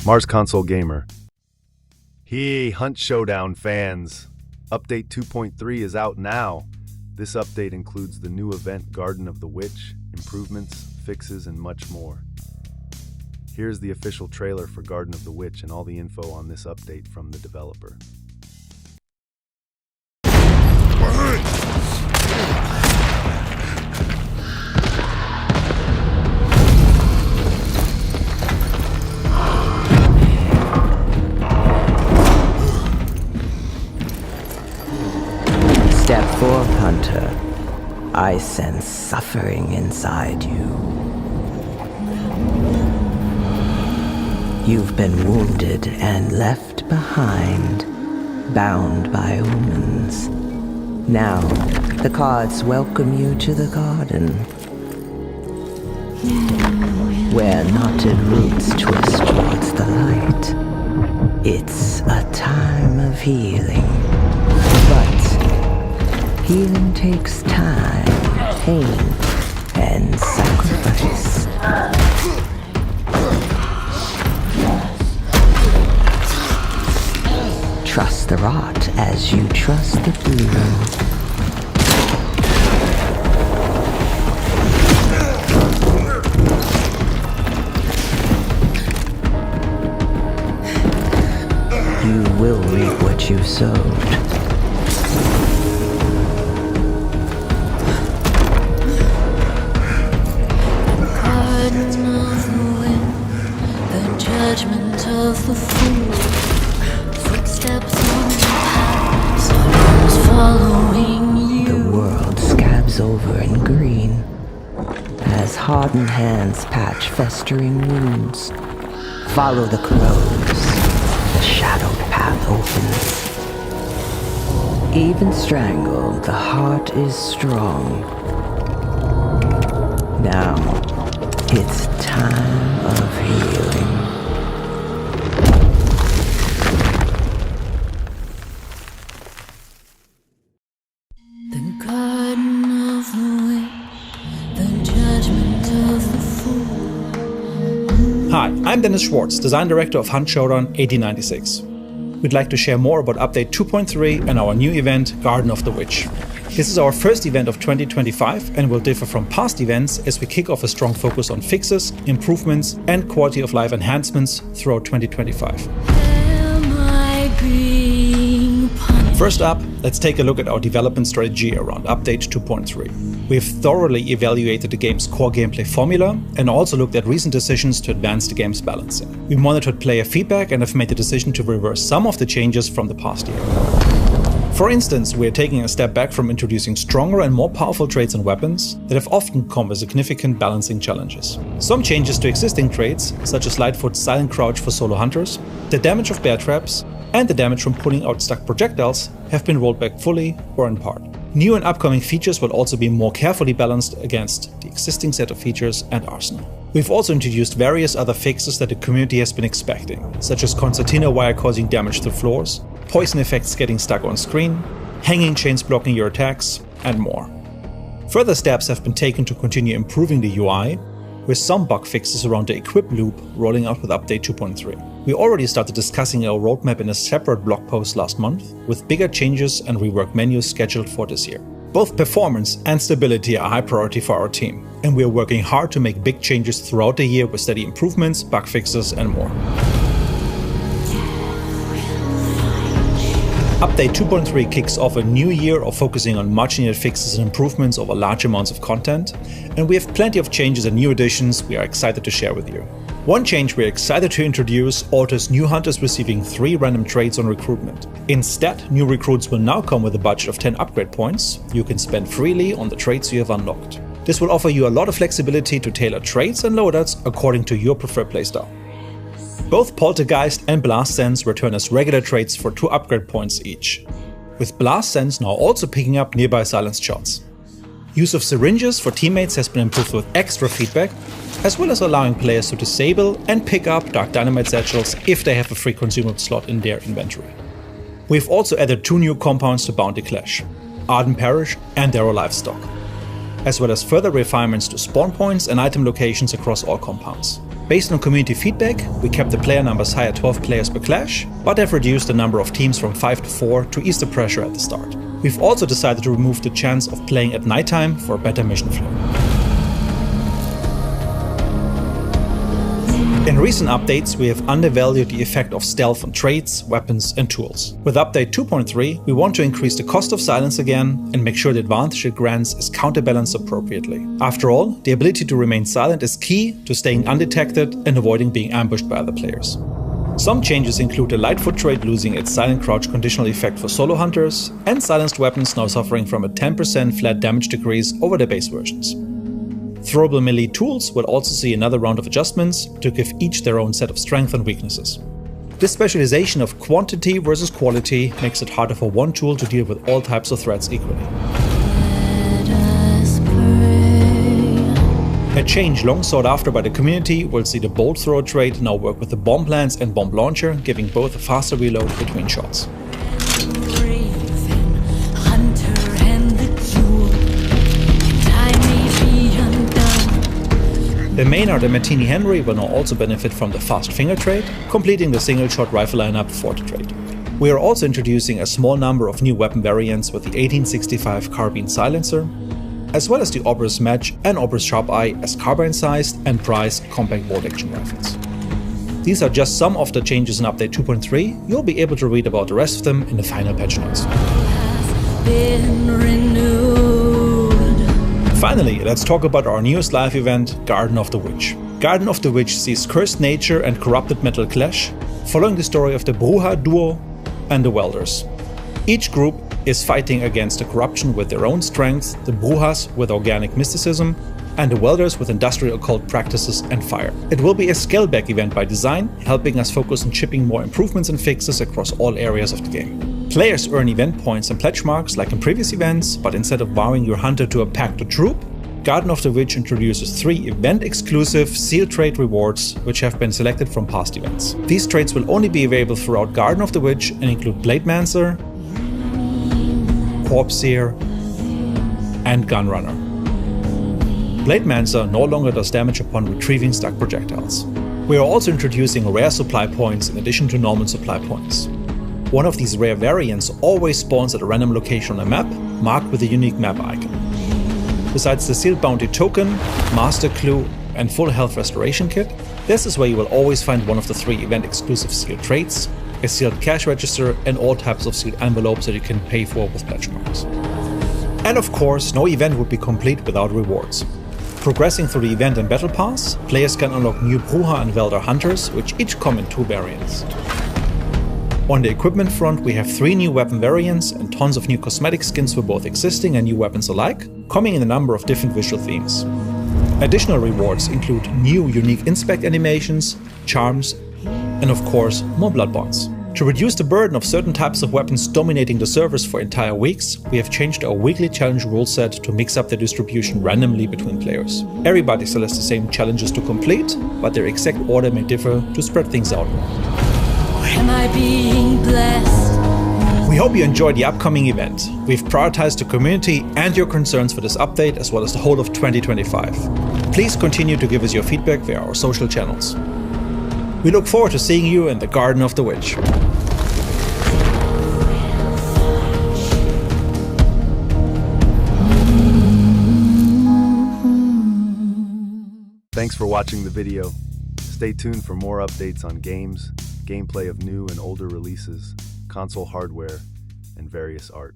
Mars Console Gamer. Hey, Hunt Skowdown fans! Update 2.3 is out now. This update includes the new event Garden of the Witch, improvements, fixes, and much more. Here's the official trailer for Garden of the Witch and all the info on this update from the developer. Step 4, Hunter. I sense suffering inside you. You've been wounded and left behind, bound by omens. Now, the cards welcome you to the garden, where knotted roots twist towards the light. It's a time of healing, but healing takes time, pain, and sacrifice. Trust the rot as you trust the bloom. You will reap what you sowed. Judgment of the fool, footsteps on the path, someone's following you. The world scabs over in green as hardened hands patch festering wounds. Follow the crows, the shadowed path opens. Even strangled, the heart is strong. Now, it's time of healing. The garden of the witch, the judgment of the fool. Hi, I'm Dennis Schwartz, Design Director of Hunt Skowdown 1896. We'd like to share more about Update 2.3 and our new event, Garden of the Witch. This is our first event of 2025 and will differ from past events as we kick off a strong focus on fixes, improvements, and quality of life enhancements throughout 2025. Am I being punished? First up, let's take a look at our development strategy around Update 2.3. We have thoroughly evaluated the game's core gameplay formula and also looked at recent decisions to advance the game's balancing. We monitored player feedback and have made the decision to reverse some of the changes from the past year. For instance, we are taking a step back from introducing stronger and more powerful traits and weapons that have often come with significant balancing challenges. Some changes to existing traits, such as Lightfoot's silent crouch for solo hunters, the damage of bear traps, and the damage from pulling out stuck projectiles, have been rolled back fully or in part. New and upcoming features will also be more carefully balanced against the existing set of features and arsenal. We've also introduced various other fixes that the community has been expecting, such as concertina wire causing damage to floors, poison effects getting stuck on screen, hanging chains blocking your attacks, and more. Further steps have been taken to continue improving the UI, with some bug fixes around the equip loop rolling out with Update 2.3. We already started discussing our roadmap in a separate blog post last month, with bigger changes and reworked menus scheduled for this year. Both performance and stability are high priority for our team, and we are working hard to make big changes throughout the year with steady improvements, bug fixes, and more. Update 2.3 kicks off a new year of focusing on much needed fixes and improvements over large amounts of content, and we have plenty of changes and new additions we are excited to share with you. One change we're excited to introduce alters new hunters receiving 3 random traits on recruitment. Instead, new recruits will now come with a budget of 10 upgrade points you can spend freely on the traits you have unlocked. This will offer you a lot of flexibility to tailor traits and loadouts according to your preferred playstyle. Both Poltergeist and Blast Sense return as regular traits for 2 upgrade points each, with Blast Sense now also picking up nearby silenced shots. Use of syringes for teammates has been improved with extra feedback, as well as allowing players to disable and pick up Dark Dynamite satchels if they have a free consumable slot in their inventory. We've also added 2 new compounds to Bounty Clash, Arden Parish and Darrow Livestock, as well as further refinements to spawn points and item locations across all compounds. Based on community feedback, we kept the player numbers high at 12 players per clash, but have reduced the number of teams from 5 to 4 to ease the pressure at the start. We've also decided to remove the chance of playing at nighttime for a better mission flow. In recent updates, we have undervalued the effect of stealth on trades, weapons, and tools. With update 2.3, we want to increase the cost of silence again and make sure the advantage it grants is counterbalanced appropriately. After all, the ability to remain silent is key to staying undetected and avoiding being ambushed by other players. Some changes include the Lightfoot trait losing its silent crouch conditional effect for solo hunters, and silenced weapons now suffering from a 10% flat damage decrease over the base versions. Throwable melee tools will also see another round of adjustments to give each their own set of strengths and weaknesses. This specialization of quantity versus quality makes it harder for one tool to deal with all types of threats equally. A change long sought after by the community will see the bolt thrower trait now work with the bomb lance and bomb launcher, giving both a faster reload between shots. The Maynard and Martini Henry will now also benefit from the fast finger trait, completing the single shot rifle lineup for the trait. We are also introducing a small number of new weapon variants with the 1865 carbine silencer, as well as the Obrus Match and Obrus Sharp Eye as carbine-sized and priced compact bolt-action rifles. These are just some of the changes in update 2.3. You'll be able to read about the rest of them in the final patch notes. Finally, let's talk about our newest live event, Garden of the Witch. Garden of the Witch sees cursed nature and corrupted metal clash, following the story of the Bruja duo and the Welders. Each group is fighting against the corruption with their own strength, the Brujas with organic mysticism, and the Welders with industrial occult practices and fire. It will be a scale-back event by design, helping us focus on shipping more improvements and fixes across all areas of the game. Players earn event points and pledge marks like in previous events, but instead of vowing your hunter to a pact or troop, Garden of the Witch introduces 3 event-exclusive sealed trait rewards which have been selected from past events. These traits will only be available throughout Garden of the Witch and include Blademancer, Corpseer, and Gunrunner. Blademancer no longer does damage upon retrieving stuck projectiles. We are also introducing rare supply points in addition to normal supply points. One of these rare variants always spawns at a random location on a map, marked with a unique map icon. Besides the sealed bounty token, master clue, and full health restoration kit, this is where you will always find one of the 3 event-exclusive sealed traits, a sealed cash register, and all types of sealed envelopes that you can pay for with pledge marks. And of course, no event would be complete without rewards. Progressing through the event and battle pass, players can unlock new Bruja and Welder hunters, which each come in 2 variants. On the equipment front, we have 3 new weapon variants and tons of new cosmetic skins for both existing and new weapons alike, coming in a number of different visual themes. Additional rewards include new unique inspect animations, charms, and of course, more blood bonds. To reduce the burden of certain types of weapons dominating the servers for entire weeks, we have changed our weekly challenge rule set to mix up the distribution randomly between players. Everybody still has the same challenges to complete, but their exact order may differ to spread things out more. Am I being blessed? We hope you enjoyed the upcoming event. We've prioritized the community and your concerns for this update as well as the whole of 2025. Please continue to give us your feedback via our social channels. We look forward to seeing you in the Garden of the Witch. Thanks for watching the video. Stay tuned for more updates on games, gameplay of new and older releases, console hardware, and various art.